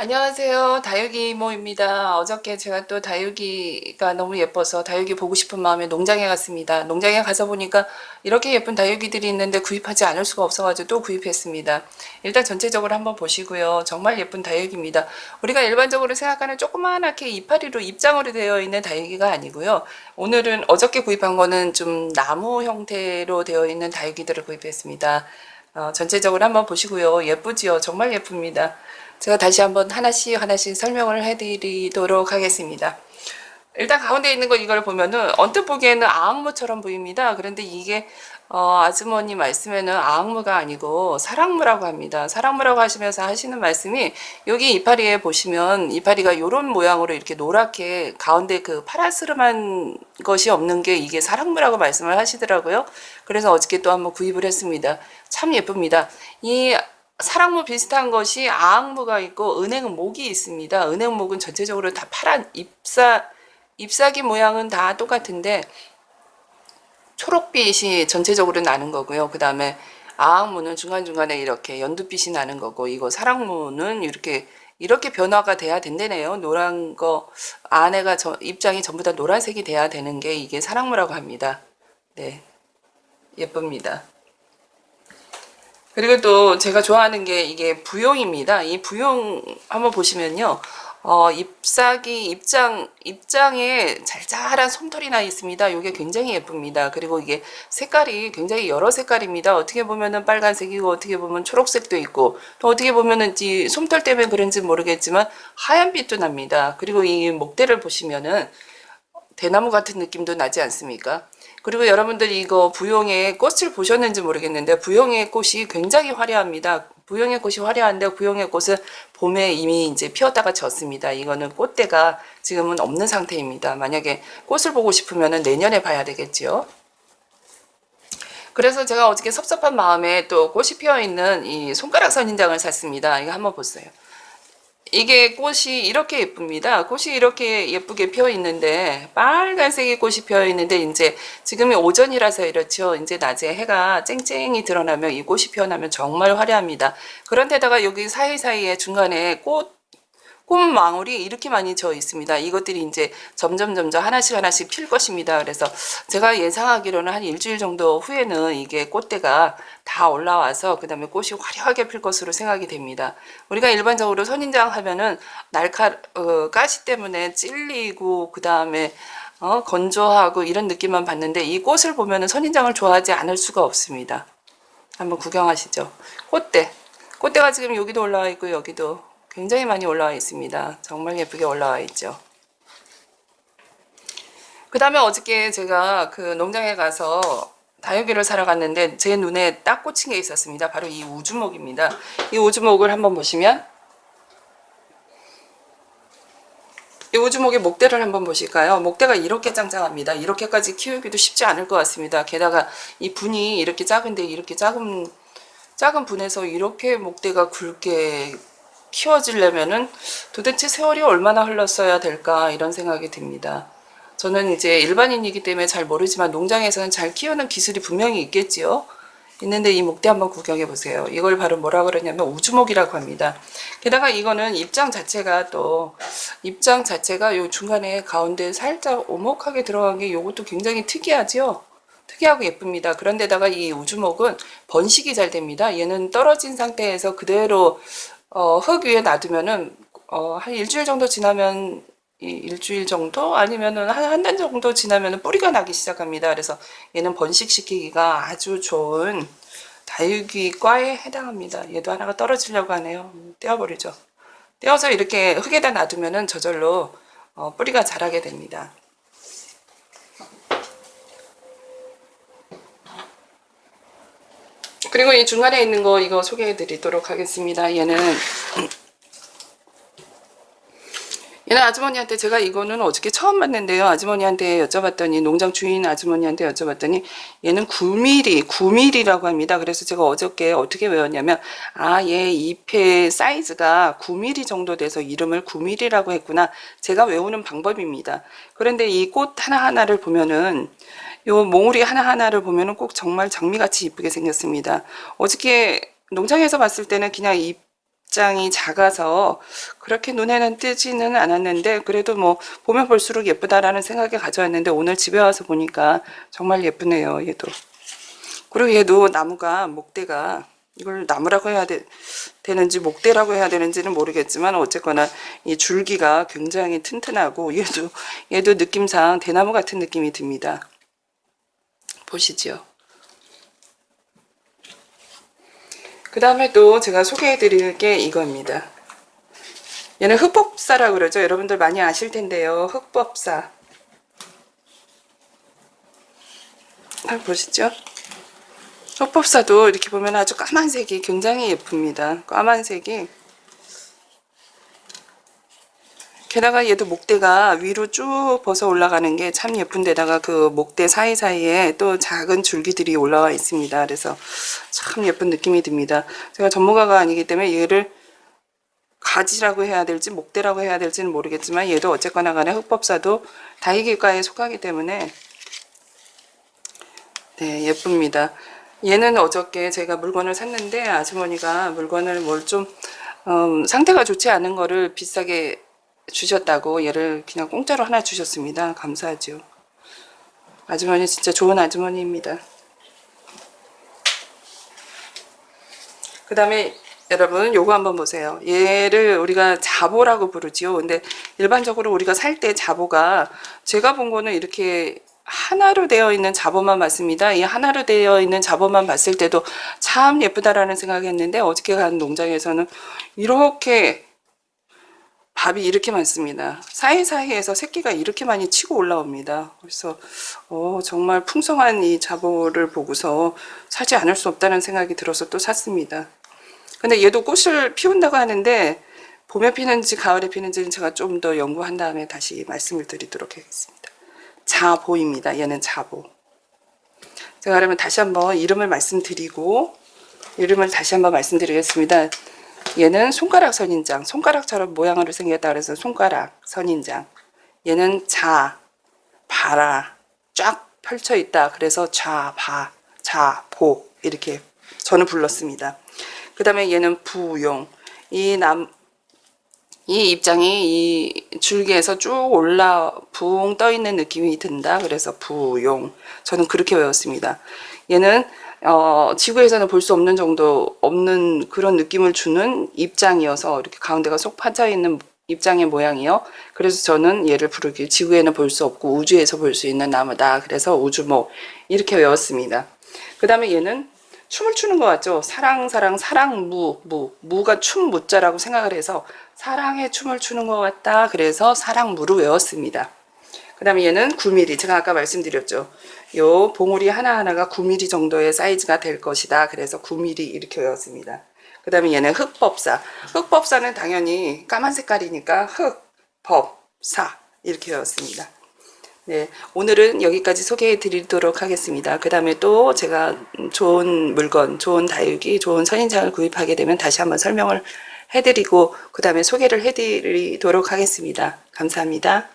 안녕하세요. 다육이 이모입니다. 어저께 제가 또 다육이가 너무 예뻐서 다육이 보고 싶은 마음에 농장에 갔습니다. 농장에 가서 보니까 이렇게 예쁜 다육이들이 있는데 구입하지 않을 수가 없어가지고 또 구입했습니다. 일단 전체적으로 한번 보시고요. 정말 예쁜 다육이입니다. 우리가 일반적으로 생각하는 조그만하게 이파리로 입장으로 되어 있는 다육이가 아니고요. 오늘은 어저께 구입한 거는 좀 나무 형태로 되어 있는 다육이들을 구입했습니다. 전체적으로 한번 보시고요. 예쁘지요? 정말 예쁩니다. 제가 다시 한번 하나씩 하나씩 설명을 해드리도록 하겠습니다. 일단 가운데 있는 거 이걸 보면은 언뜻 보기에는 아악무처럼 보입니다. 그런데 이게 아주머니 말씀에는 아악무가 아니고 사랑무라고 합니다. 사랑무라고 하시면서 하시는 말씀이 여기 이파리에 보시면 이파리가 이런 모양으로 이렇게 노랗게 가운데 그 파라스름한 것이 없는 게 이게 사랑무라고 말씀을 하시더라고요. 그래서 어저께 또 한번 구입을 했습니다. 참 예쁩니다. 이 사랑무 비슷한 것이 아악무가 있고 은행목이 있습니다. 은행목은 전체적으로 다 파란 잎사귀 모양은 다 똑같은데 초록빛이 전체적으로 나는 거고요. 그 다음에 아악무는 중간중간에 이렇게 연두빛이 나는 거고, 이거 사랑무는 이렇게 변화가 돼야 된다네요. 노란 거 안에가 입장이 전부 다 노란색이 돼야 되는 게 이게 사랑무라고 합니다. 네, 예쁩니다. 그리고 또 제가 좋아하는 게 이게 부용입니다. 이 부용 한번 보시면요. 잎사귀 입장에 잘잘한 솜털이 나 있습니다. 이게 굉장히 예쁩니다. 그리고 이게 색깔이 굉장히 여러 색깔입니다. 어떻게 보면은 빨간색이고 어떻게 보면 초록색도 있고 또 어떻게 보면은 이 솜털 때문에 그런지 모르겠지만 하얀빛도 납니다. 그리고 이 목대를 보시면은 대나무 같은 느낌도 나지 않습니까? 그리고 여러분들이 이거 부용의 꽃을 보셨는지 모르겠는데 부용의 꽃이 굉장히 화려합니다. 부용의 꽃이 화려한데 부용의 꽃은 봄에 이미 이제 피었다가 졌습니다. 이거는 꽃대가 지금은 없는 상태입니다. 만약에 꽃을 보고 싶으면 내년에 봐야 되겠지요. 그래서 제가 어저께 섭섭한 마음에 또 꽃이 피어있는 이 손가락 선인장을 샀습니다. 이거 한번 보세요. 이게 꽃이 이렇게 예쁩니다. 꽃이 이렇게 예쁘게 피어 있는데 빨간색의 꽃이 피어 있는데 이제 지금이 오전이라서 이렇죠. 이제 낮에 해가 쨍쨍이 드러나면 이 꽃이 피어나면 정말 화려합니다. 그런데다가 여기 사이사이에 중간에 꽃망울이 이렇게 많이 져 있습니다. 이것들이 이제 점점 하나씩 필 것입니다. 그래서 제가 예상하기로는 한 일주일 정도 후에는 이게 꽃대가 다 올라와서 그 다음에 꽃이 화려하게 필 것으로 생각이 됩니다. 우리가 일반적으로 선인장 하면은 가시 때문에 찔리고 그 다음에 건조하고 이런 느낌만 받는데 이 꽃을 보면은 선인장을 좋아하지 않을 수가 없습니다. 한번 구경하시죠. 꽃대가 지금 여기도 올라와 있고 여기도 굉장히 많이 올라와 있습니다. 정말 예쁘게 올라와 있죠. 그 다음에 어저께 제가 그 농장에 가서 다육이를 사러 갔는데 제 눈에 딱 꽂힌 게 있었습니다. 바로 이 우주목입니다. 이 우주목을 한번 보시면 이 우주목의 목대를 한번 보실까요? 목대가 이렇게 짱짱합니다. 이렇게까지 키우기도 쉽지 않을 것 같습니다. 게다가 이 분이 이렇게 작은데 이렇게 작은 분에서 이렇게 목대가 굵게 키워지려면은 도대체 세월이 얼마나 흘렀어야 될까 이런 생각이 듭니다. 저는 이제 일반인이기 때문에 잘 모르지만 농장에서는 잘 키우는 기술이 분명히 있겠지요. 있는데 이 목대 한번 구경해 보세요. 이걸 바로 뭐라 그러냐면 우주목이라고 합니다. 게다가 이거는 입장 자체가 요 중간에 가운데 살짝 오목하게 들어간 게 이것도 굉장히 특이하죠. 특이하고 예쁩니다. 그런데다가 이 우주목은 번식이 잘 됩니다. 얘는 떨어진 상태에서 그대로 흙 위에 놔두면은 한 일주일 정도 지나면 일주일 정도 아니면은 한 달 정도 지나면은 뿌리가 나기 시작합니다. 그래서 얘는 번식시키기가 아주 좋은 다육이과에 해당합니다. 얘도 하나가 떨어지려고 하네요. 떼어버리죠. 떼어서 이렇게 흙에다 놔두면은 저절로 뿌리가 자라게 됩니다. 그리고 이 중간에 있는 거 이거 소개해 드리도록 하겠습니다. 얘는 아주머니한테 제가 이거는 어저께 처음 봤는데요. 아주머니한테 여쭤봤더니 농장 주인 아주머니한테 여쭤봤더니 얘는 9mm라고 합니다. 그래서 제가 어저께 어떻게 외웠냐면 얘 잎의 사이즈가 9mm 정도 돼서 이름을 9mm라고 했구나. 제가 외우는 방법입니다. 그런데 이 꽃 하나하나를 보면은 요 몽우리 하나하나를 보면은 꼭 정말 장미같이 이쁘게 생겼습니다. 어저께 농장에서 봤을 때는 그냥 입장이 작아서 그렇게 눈에는 띄지는 않았는데 그래도 뭐 보면 볼수록 예쁘다라는 생각에 가져왔는데 오늘 집에 와서 보니까 정말 예쁘네요. 얘도. 그리고 얘도 나무가 목대가 이걸 나무라고 해야 되는지 목대라고 해야 되는지는 모르겠지만 어쨌거나 이 줄기가 굉장히 튼튼하고 얘도 느낌상 대나무 같은 느낌이 듭니다. 보시죠. 그 다음에 또 제가 소개해 드릴 게 이겁니다. 얘는 흑법사라고 그러죠. 여러분들 많이 아실 텐데요. 흑법사. 보시죠. 흑법사도 이렇게 보면 아주 까만색이 굉장히 예쁩니다. 까만색이. 게다가 얘도 목대가 위로 쭉 벗어 올라가는 게 참 예쁜데다가 그 목대 사이사이에 또 작은 줄기들이 올라와 있습니다. 그래서 참 예쁜 느낌이 듭니다. 제가 전문가가 아니기 때문에 얘를 가지라고 해야 될지 목대라고 해야 될지는 모르겠지만 얘도 어쨌거나 간에 흑법사도 다이기과에 속하기 때문에 네, 예쁩니다. 얘는 어저께 제가 물건을 샀는데 아주머니가 물건을 뭘 좀 상태가 좋지 않은 거를 비싸게 주셨다고 얘를 그냥 공짜로 하나 주셨습니다. 감사하죠. 아주머니 진짜 좋은 아주머니입니다. 그 다음에 여러분 요거 한번 보세요. 얘를 우리가 자보라고 부르지요. 근데 일반적으로 우리가 살 때 자보가 제가 본 거는 이렇게 하나로 되어 있는 자보만 봤습니다. 이 하나로 되어 있는 자보만 봤을 때도 참 예쁘다라는 생각을 했는데 어저께 간 농장에서는 이렇게 밥이 이렇게 많습니다. 사이사이에서 새끼가 이렇게 많이 치고 올라옵니다. 그래서 정말 풍성한 이 자보를 보고서 사지 않을 수 없다는 생각이 들어서 또 샀습니다. 근데 얘도 꽃을 피운다고 하는데 봄에 피는지 가을에 피는지는 제가 좀 더 연구한 다음에 다시 말씀을 드리도록 하겠습니다. 자보입니다. 얘는 자보. 제가 그러면 다시 한번 이름을 말씀드리겠습니다. 얘는 손가락 선인장, 손가락처럼 모양으로 생겼다 그래서 손가락 선인장. 얘는 바라 쫙 펼쳐 있다 그래서 자보 이렇게 저는 불렀습니다. 그 다음에 얘는 부용. 이 입장이 이 줄기에서 쭉 붕 떠 있는 느낌이 든다. 그래서 부용. 저는 그렇게 외웠습니다. 얘는 지구에서는 볼 수 없는 정도 없는 그런 느낌을 주는 입장이어서 이렇게 가운데가 쏙 파져 있는 입장의 모양이요. 그래서 저는 얘를 부르길 지구에는 볼 수 없고 우주에서 볼 수 있는 나무다. 그래서 우주목 이렇게 외웠습니다. 그 다음에 얘는 춤을 추는 것 같죠. 무가 춤 무자라고 생각을 해서 사랑의 춤을 추는 것 같다. 그래서 사랑무를 외웠습니다. 그 다음에 얘는 9mm. 제가 아까 말씀드렸죠. 요 봉우리 하나하나가 9mm 정도의 사이즈가 될 것이다. 그래서 9mm 이렇게 외웠습니다. 그 다음에 얘는 흑법사. 흑법사는 당연히 까만 색깔이니까 흑법사 이렇게 외웠습니다. 네, 오늘은 여기까지 소개해 드리도록 하겠습니다. 그 다음에 또 제가 좋은 물건, 좋은 다육이, 좋은 선인장을 구입하게 되면 다시 한번 설명을 해드리고 그 다음에 소개를 해드리도록 하겠습니다. 감사합니다.